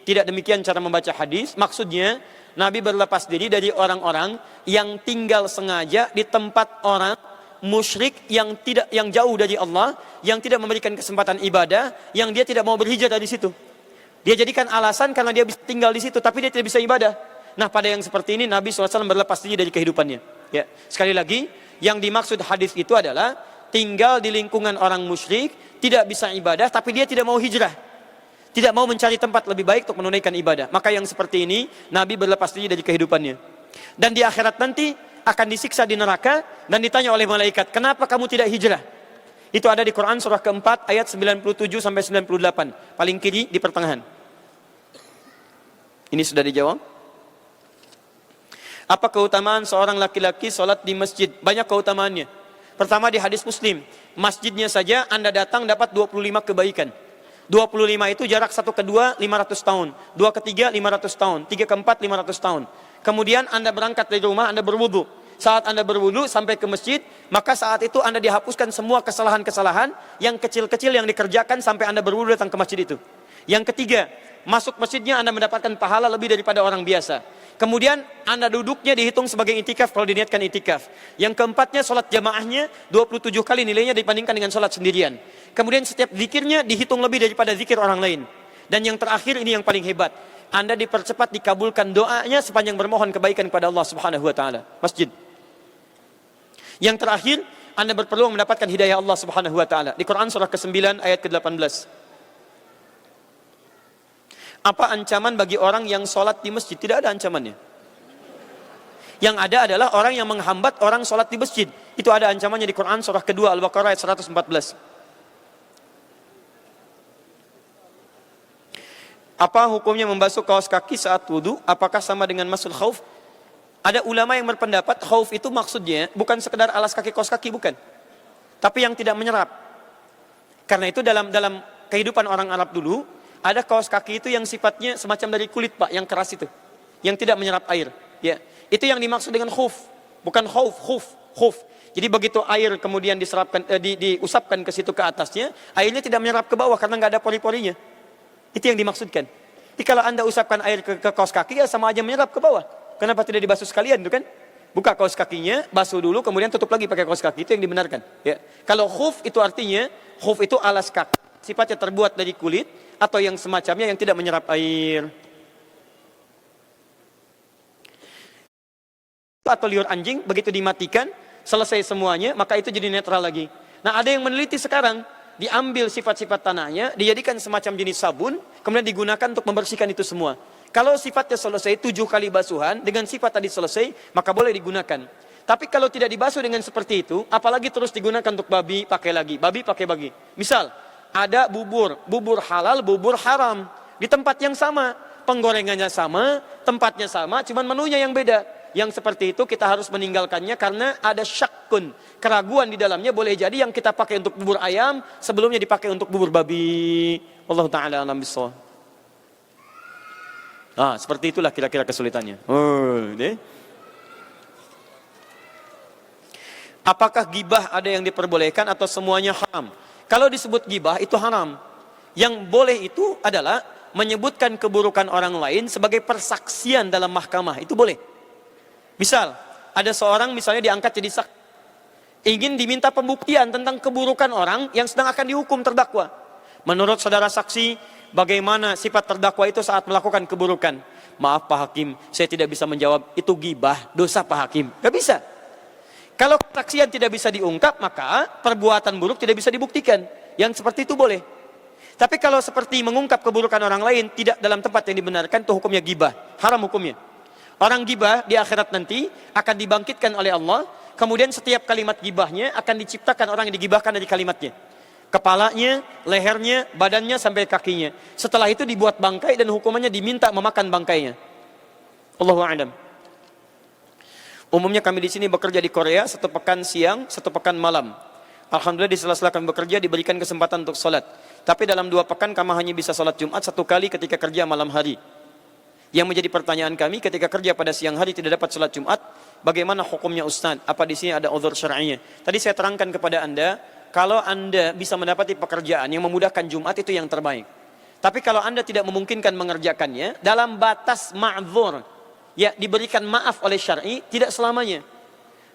Tidak demikian cara membaca hadis. Maksudnya Nabi berlepas diri dari orang-orang yang tinggal sengaja di tempat orang musyrik yang jauh dari Allah, yang tidak memberikan kesempatan ibadah, yang dia tidak mau berhijrah dari situ. Dia jadikan alasan karena dia bisa tinggal di situ tapi dia tidak bisa ibadah. Nah, pada yang seperti ini Nabi SAW berlepas diri dari kehidupannya. Ya, sekali lagi, yang dimaksud hadis itu adalah tinggal di lingkungan orang musyrik, tidak bisa ibadah, tapi dia tidak mau hijrah, tidak mau mencari tempat lebih baik untuk menunaikan ibadah. Maka yang seperti ini Nabi berlepas diri dari kehidupannya. Dan di akhirat nanti akan disiksa di neraka dan ditanya oleh malaikat, kenapa kamu tidak hijrah? Itu ada di Quran surah keempat ayat 97 sampai 98, paling kiri di pertengahan. Ini sudah dijawab. Apa keutamaan seorang laki-laki sholat di masjid? Banyak keutamaannya. Pertama di hadis Muslim, masjidnya saja Anda datang dapat 25 kebaikan. 25 itu jarak satu ke dua 500 tahun, dua ke tiga 500 tahun, tiga ke empat 500 tahun. Kemudian Anda berangkat dari rumah, Anda berwudu. Saat Anda berwudu sampai ke masjid, maka saat itu Anda dihapuskan semua kesalahan-kesalahan yang kecil-kecil yang dikerjakan sampai Anda berwudu datang ke masjid itu. Yang ketiga, masuk masjidnya Anda mendapatkan pahala lebih daripada orang biasa. Kemudian Anda duduknya dihitung sebagai itikaf kalau diniatkan itikaf. Yang keempatnya, sholat jamaahnya 27 kali nilainya dibandingkan dengan sholat sendirian. Kemudian setiap zikirnya dihitung lebih daripada zikir orang lain. Dan yang terakhir, ini yang paling hebat, Anda dipercepat dikabulkan doanya sepanjang bermohon kebaikan kepada Allah Subhanahu wa taala. Masjid. Yang terakhir, Anda berpeluang mendapatkan hidayah Allah Subhanahu wa taala. Di Quran surah ke-9 ayat ke-18. Apa ancaman bagi orang yang sholat di masjid? Tidak ada ancamannya. Yang ada adalah orang yang menghambat orang sholat di masjid. Itu ada ancamannya di Quran surah kedua Al-Baqarah ayat 114. Apa hukumnya membasuh kaos kaki saat wudu? Apakah sama dengan masul khauf? Ada ulama yang berpendapat khauf itu maksudnya bukan sekedar alas kaki, kaos kaki, bukan. Tapi yang tidak menyerap. Karena itu dalam kehidupan orang Arab dulu, ada kaos kaki itu yang sifatnya semacam dari kulit, Pak, yang keras itu, yang tidak menyerap air. Ya, itu yang dimaksud dengan khuf, bukan khauf, khuf. Jadi begitu air kemudian diusapkan ke situ ke atasnya, airnya tidak menyerap ke bawah karena nggak ada pori-porinya. Itu yang dimaksudkan. Jadi kalau Anda usapkan air ke kaos kaki, ya sama aja menyerap ke bawah. Kenapa tidak dibasuh sekalian, itu kan? Buka kaos kakinya, basuh dulu, kemudian tutup lagi pakai kaos kaki. Itu yang dibenarkan. Ya. Kalau khuf itu artinya, khuf itu alas kaki, sifatnya terbuat dari kulit atau yang semacamnya yang tidak menyerap air. Atau liur anjing, begitu dimatikan, selesai semuanya, maka itu jadi netral lagi. Nah, ada yang meneliti sekarang, diambil sifat-sifat tanahnya, dijadikan semacam jenis sabun, kemudian digunakan untuk membersihkan itu semua. Kalau sifatnya selesai 7 kali basuhan, dengan sifat tadi selesai, maka boleh digunakan. Tapi kalau tidak dibasuh dengan seperti itu, apalagi terus digunakan untuk babi, pakai lagi, babi pakai bagi. Misal, ada bubur halal, bubur haram, di tempat yang sama, penggorengannya sama, tempatnya sama, cuman menunya yang beda. Yang seperti itu kita harus meninggalkannya karena ada syakkun, keraguan di dalamnya. Boleh jadi yang kita pakai untuk bubur ayam sebelumnya dipakai untuk bubur babi. Wallahu ta'ala a'lam bishawab. Seperti itulah kira-kira kesulitannya. Apakah gibah ada yang diperbolehkan atau semuanya haram? Kalau disebut gibah itu haram. Yang boleh itu adalah menyebutkan keburukan orang lain sebagai persaksian dalam mahkamah. Itu boleh. Misal, ada seorang misalnya diangkat jadi saksi, ingin diminta pembuktian tentang keburukan orang yang sedang akan dihukum terdakwa. Menurut saudara saksi, bagaimana sifat terdakwa itu saat melakukan keburukan? Maaf Pak Hakim, saya tidak bisa menjawab. Itu gibah, dosa Pak Hakim. Gak bisa. Kalau kesaksian tidak bisa diungkap, maka perbuatan buruk tidak bisa dibuktikan. Yang seperti itu boleh. Tapi kalau seperti mengungkap keburukan orang lain tidak dalam tempat yang dibenarkan, itu hukumnya gibah, haram hukumnya. Orang gibah di akhirat nanti akan dibangkitkan oleh Allah, kemudian setiap kalimat gibahnya akan diciptakan orang yang digibahkan dari kalimatnya. Kepalanya, lehernya, badannya sampai kakinya. Setelah itu dibuat bangkai dan hukumannya diminta memakan bangkainya. Allahu a'lam. Umumnya kami di sini bekerja di Korea, 1 pekan siang, 1 pekan malam. Alhamdulillah di sela-sela kami bekerja diberikan kesempatan untuk sholat. Tapi dalam 2 pekan kami hanya bisa sholat Jumat 1 kali ketika kerja malam hari. Yang menjadi pertanyaan kami, ketika kerja pada siang hari tidak dapat sholat Jumat, bagaimana hukumnya Ustaz? Apa di sini ada uzur syar'inya? Tadi saya terangkan kepada Anda, kalau Anda bisa mendapati pekerjaan yang memudahkan Jumat itu yang terbaik. Tapi kalau Anda tidak memungkinkan mengerjakannya, dalam batas ma'dzur, ya diberikan maaf oleh syar'i, tidak selamanya.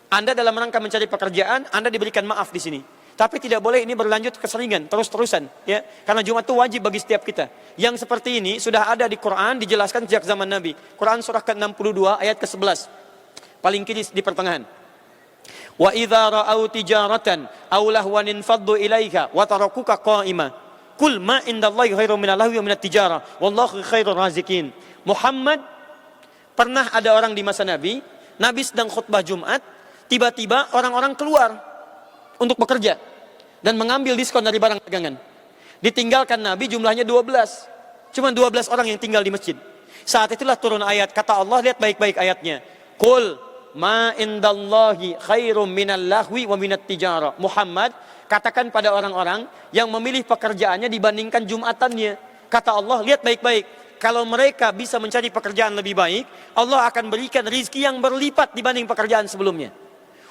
Anda dalam rangka mencari pekerjaan, Anda diberikan maaf di sini. Tapi tidak boleh ini berlanjut keseringan, terus-terusan, ya. Karena Jumat itu wajib bagi setiap kita. Yang seperti ini sudah ada di Quran, dijelaskan sejak zaman Nabi. Quran surah ke-62 ayat ke-11. Paling kiri di pertengahan. Wa idza ra'au tijaratan aw lahwan faddu ilaika wa tarakuka qa'ima. Qul ma indallahi khairum minal lahwi wa minat tijarah wallahu khairur razikin. Muhammad, pernah ada orang di masa Nabi sedang khutbah Jumat, tiba-tiba orang-orang keluar untuk bekerja dan mengambil diskon dari barang dagangan. Ditinggalkan Nabi jumlahnya 12. Cuma 12 orang yang tinggal di masjid. Saat itulah turun ayat, kata Allah, lihat baik-baik ayatnya. Qul ma indallahi khairum minal lahwi wa minat tijarah. Muhammad, katakan pada orang-orang yang memilih pekerjaannya dibandingkan Jumatannya. Kata Allah, lihat baik-baik. Kalau mereka bisa mencari pekerjaan lebih baik, Allah akan berikan rizki yang berlipat dibanding pekerjaan sebelumnya.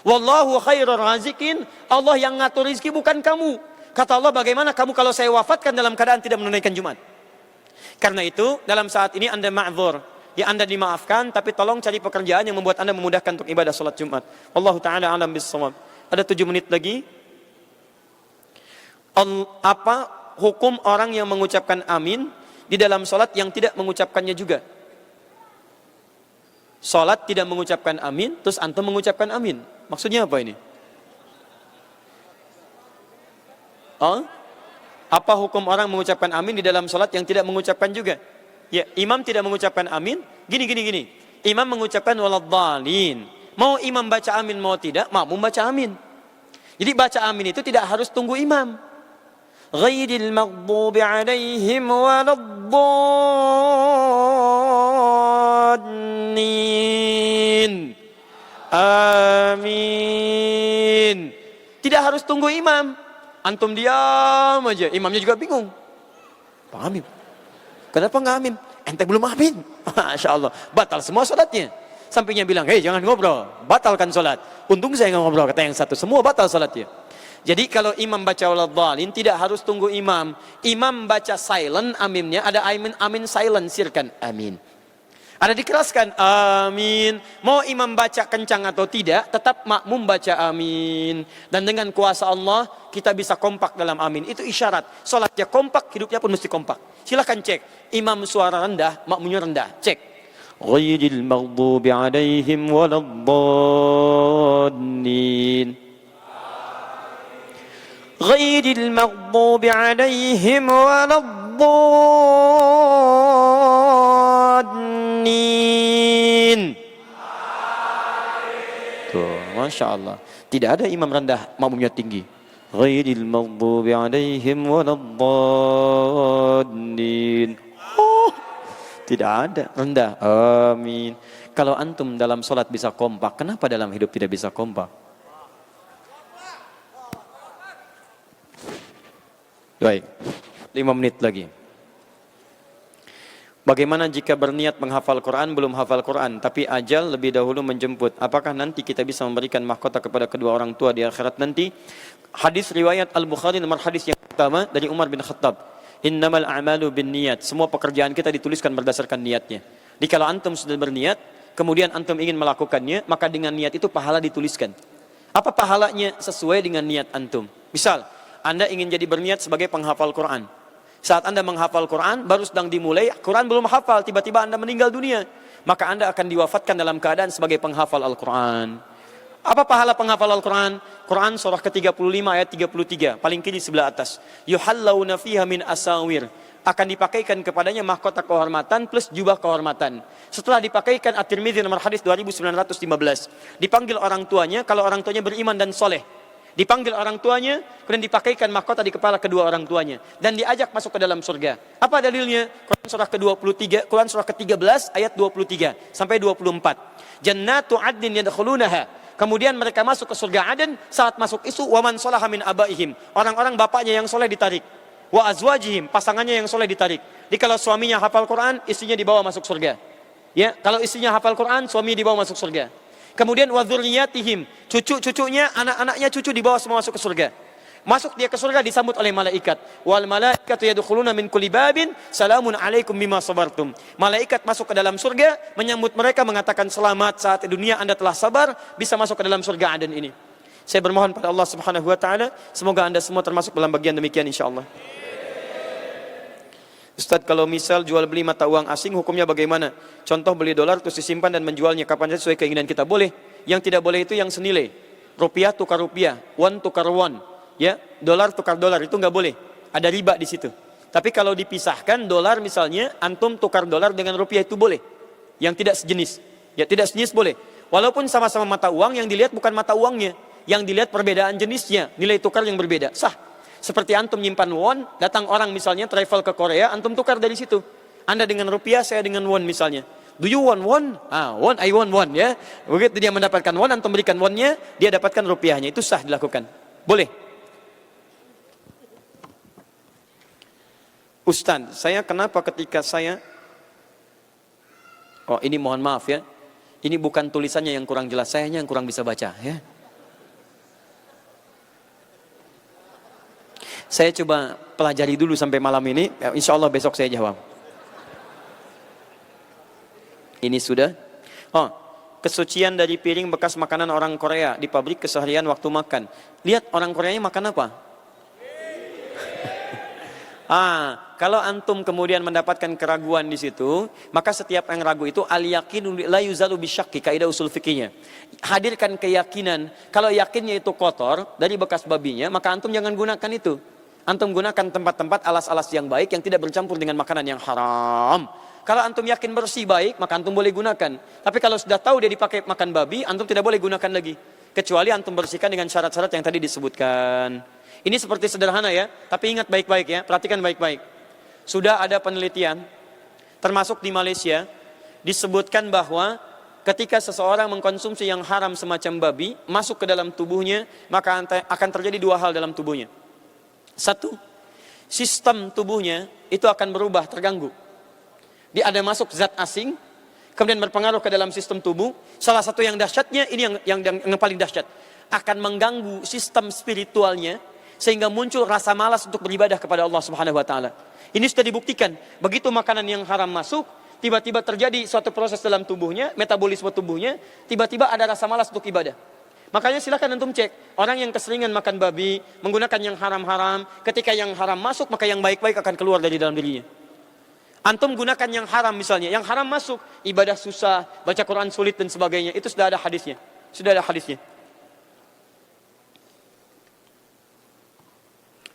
Wallahu khairur razikin. Allah yang ngatur rizki bukan kamu. Kata Allah, bagaimana kamu kalau saya wafatkan dalam keadaan tidak menunaikan Jumat? Karena itu, dalam saat ini Anda ma'dzur. Ya, Anda dimaafkan, tapi tolong cari pekerjaan yang membuat Anda memudahkan untuk ibadah salat Jumat. Wallahu ta'ala alam bis-shawab. Ada 7 menit lagi. Apa hukum orang yang mengucapkan amin di dalam salat yang tidak mengucapkannya juga? Salat tidak mengucapkan amin, terus antum mengucapkan amin. Maksudnya apa ini? Apa hukum orang mengucapkan amin di dalam salat yang tidak mengucapkan juga? Ya, imam tidak mengucapkan amin. Gini. Imam mengucapkan waladhdallin. Mau imam baca amin mau tidak, makmum baca amin. Jadi baca amin itu tidak harus tunggu imam. Ghairil maghdubi alaihim waladdallin. Amin. Tidak harus tunggu imam. Antum diam aja, imamnya juga bingung. Pak Amin, kenapa nggak amin? Ente belum amin. Masya Allah, batal semua salatnya. Sampingnya bilang, hei jangan ngobrol, batalkan salat. Untung saya nggak ngobrol, kata yang satu, semua batal salatnya. Jadi kalau imam baca waladhdallin tidak harus tunggu imam. Imam baca silent aminnya, ada amin silent, sirkan amin. Ada dikeraskan amin. Mau imam baca kencang atau tidak, tetap makmum baca amin. Dan dengan kuasa Allah kita bisa kompak dalam amin. Itu isyarat salatnya kompak, hidupnya pun mesti kompak. Silahkan cek, imam suara rendah, makmumnya rendah, cek. Ghairil maghdubi alaihim waladdallin. Ghairil maghdubi alaihim waladdallin. Tuh, Masya Allah. Tidak ada imam rendah, makmumnya tinggi. Ghairil maghdubi alaihim waladdallin. Tidak ada rendah. Amin. Kalau antum dalam sholat bisa kompak, kenapa dalam hidup tidak bisa kompak? Baik, 5 menit lagi. Bagaimana jika berniat menghafal Quran, belum hafal Quran, tapi ajal lebih dahulu menjemput? Apakah nanti kita bisa memberikan mahkota kepada kedua orang tua di akhirat nanti? Hadis riwayat Al-Bukhari nomor hadis yang pertama dari Umar bin Khattab. Innamal a'malu bin niat. Semua pekerjaan kita dituliskan berdasarkan niatnya. Jadi kalau antum sudah berniat, kemudian antum ingin melakukannya, maka dengan niat itu pahala dituliskan. Apa pahalanya? Sesuai dengan niat antum. Misal, Anda ingin jadi berniat sebagai penghafal Quran. Saat Anda menghafal Quran, baru sedang dimulai, Quran belum hafal, tiba-tiba Anda meninggal dunia. Maka Anda akan diwafatkan dalam keadaan sebagai penghafal Al-Quran. Apa pahala penghafal Al-Quran? Quran surah ke-35 ayat 33, paling kiri sebelah atas. Yuhallawna fiha min asawir. Akan dipakaikan kepadanya mahkota kehormatan plus jubah kehormatan. Setelah dipakaikan, At-Tirmidzi nomor hadis 2915. Dipanggil orang tuanya, kalau orang tuanya beriman dan soleh. Dipanggil orang tuanya, kemudian dipakaikan mahkota di kepala kedua orang tuanya. Dan diajak masuk ke dalam surga. Apa dalilnya? Quran surah ke-23, Quran surah ke-13 ayat 23 sampai 24. Jannatu adnin yadkhulunaha. Kemudian mereka masuk ke surga Aden. Saat masuk itu, waman sholaha min abaihim. Orang-orang bapaknya yang soleh ditarik. Wa azwajihim, pasangannya yang soleh ditarik. Jadi kalau suaminya hafal Quran, istrinya dibawa masuk surga. Ya, kalau istrinya hafal Quran, suami dibawa masuk surga. Kemudian wa dzurriyyatihim, cucu-cucunya, anak-anaknya cucu dibawa semua masuk ke surga. Masuk dia ke surga disambut oleh malaikat. Wal malaikatu yadkhuluna min kulli babin salamun alaikum bima sabartum. Malaikat masuk ke dalam surga menyambut mereka mengatakan selamat saat di dunia Anda telah sabar bisa masuk ke dalam surga Aden ini. Saya bermohon pada Allah Subhanahu wa taala semoga Anda semua termasuk dalam bagian demikian insyaallah. Ustaz, kalau misal jual beli mata uang asing hukumnya bagaimana? Contoh beli dolar terus disimpan dan menjualnya kapan saja sesuai keinginan kita, boleh. Yang tidak boleh itu yang senilai. Rupiah tukar rupiah, won tukar won. Ya, dolar tukar dolar itu nggak boleh. Ada riba di situ. Tapi kalau dipisahkan dolar misalnya, antum tukar dolar dengan rupiah itu boleh. Yang tidak sejenis. Ya, tidak sejenis boleh. Walaupun sama-sama mata uang, yang dilihat bukan mata uangnya. Yang dilihat perbedaan jenisnya, nilai tukar yang berbeda. Sah. Seperti antum nyimpan won, datang orang misalnya travel ke Korea, antum tukar dari situ. Anda dengan rupiah, saya dengan won misalnya. Do you want won? Won, I want won ya. Begitu dia mendapatkan won, antum berikan wonnya, dia dapatkan rupiahnya. Itu sah dilakukan. Boleh. Ustaz, saya kenapa ketika saya, oh ini mohon maaf ya, ini bukan tulisannya yang kurang jelas, sayanya yang kurang bisa baca ya. Saya coba pelajari dulu sampai malam ini, insya Allah besok saya jawab. Ini sudah. Oh, kesucian dari piring bekas makanan orang Korea di pabrik keseharian waktu makan. Lihat orang Koreanya makan apa? Kalau antum kemudian mendapatkan keraguan di situ, maka setiap yang ragu itu al-yaqinu la yuzalu bisyakki, kaidah usul fikihnya. Hadirkan keyakinan, kalau yakinnya itu kotor dari bekas babinya, maka antum jangan gunakan itu. Antum gunakan tempat-tempat alas-alas yang baik yang tidak bercampur dengan makanan yang haram. Kalau antum yakin bersih baik, maka antum boleh gunakan. Tapi kalau sudah tahu dia dipakai makan babi, antum tidak boleh gunakan lagi. Kecuali antum bersihkan dengan syarat-syarat yang tadi disebutkan. Ini seperti sederhana ya, tapi ingat baik-baik ya, perhatikan baik-baik. Sudah ada penelitian, termasuk di Malaysia, disebutkan bahwa ketika seseorang mengkonsumsi yang haram semacam babi, masuk ke dalam tubuhnya, maka akan terjadi dua hal dalam tubuhnya. Satu, sistem tubuhnya itu akan berubah, terganggu. Dia ada masuk zat asing, kemudian berpengaruh ke dalam sistem tubuh. Salah satu yang dahsyatnya, ini yang paling dahsyat, akan mengganggu sistem spiritualnya, sehingga muncul rasa malas untuk beribadah kepada Allah Subhanahu wa taala. Ini sudah dibuktikan. Begitu makanan yang haram masuk, tiba-tiba terjadi suatu proses dalam tubuhnya, metabolisme tubuhnya, tiba-tiba ada rasa malas untuk ibadah. Makanya silakan antum cek, orang yang keseringan makan babi, menggunakan yang haram-haram, ketika yang haram masuk, maka yang baik-baik akan keluar dari dalam dirinya. Antum gunakan yang haram misalnya, yang haram masuk, ibadah susah, baca Quran sulit dan sebagainya, itu sudah ada hadisnya. Sudah ada hadisnya.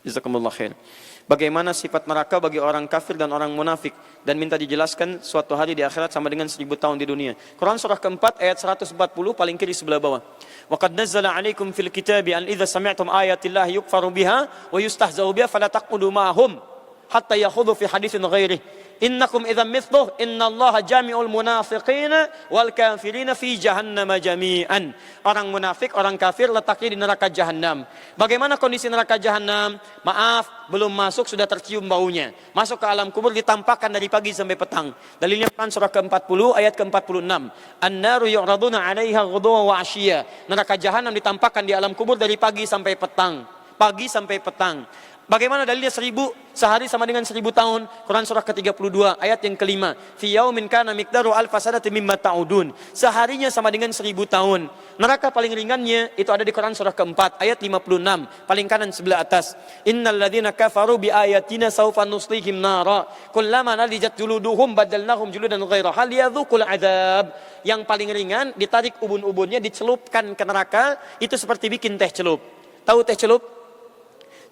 Jazakumullah khair. Bagaimana sifat neraka bagi orang kafir dan orang munafik, dan minta dijelaskan suatu hari di akhirat sama dengan 1000 tahun di dunia. Quran surah keempat ayat 140 paling kiri sebelah bawah. Wa qad nazzala 'alaikum fil kitabi an idza sami'tum ayatillahi yukfaru biha wa yustahza'u biha fala taqudu ma'hum hatta yakhudhu fi haditsin ghairihi. Innakum idzam mithluh innallaha jami'ul munafiqina wal kafirina fi jahannama jami'an. Orang munafik, orang kafir letaknya di neraka jahanam. Bagaimana kondisi neraka jahanam? Maaf, belum masuk sudah tercium baunya. Masuk ke alam kubur ditampakkan dari pagi sampai petang. Dalilnya Quran surah ke-40 ayat ke-46. An-naru yu'raduna 'alaiha ghuduwan wa 'ashiyya. Neraka jahanam ditampakkan di alam kubur dari pagi sampai petang. Pagi sampai petang. Bagaimana dalilnya 1000 sehari sama dengan 1000 tahun? Quran surah ke-32 ayat yang kelima. Fi yaumin kana miqdaru alfa sanati mimma ta'udun. Seharinya sama dengan 1000 tahun. Neraka paling ringannya itu ada di Quran surah ke-4 ayat 56, paling kanan sebelah atas. Innal ladzina kafaru bi ayatina sawfa nuslihim nara kullama nadijat juluduhum badalnahum juludan ghairaha liyadzuqul adzab. Yang paling ringan ditarik ubun-ubunnya dicelupkan ke neraka, itu seperti bikin teh celup. Tahu teh celup?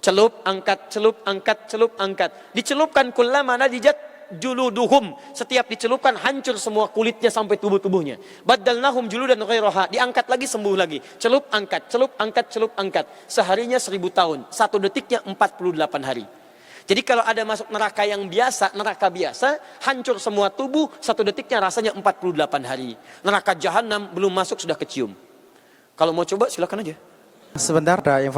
Celup, angkat, celup, angkat, celup, angkat. Dicelupkan kullama nadijat juluduhum. Setiap dicelupkan hancur semua kulitnya sampai tubuh-tubuhnya. Badalnahum juludan ghairaha. Diangkat lagi, sembuh lagi. Celup, angkat, celup, angkat, celup, angkat. Seharinya 1000 tahun. 1 detiknya 48 hari. Jadi kalau ada masuk neraka yang biasa, neraka biasa, hancur semua tubuh, 1 detiknya rasanya 48 hari. Neraka jahanam belum masuk sudah kecium. Kalau mau coba silakan aja. Sebentar, ada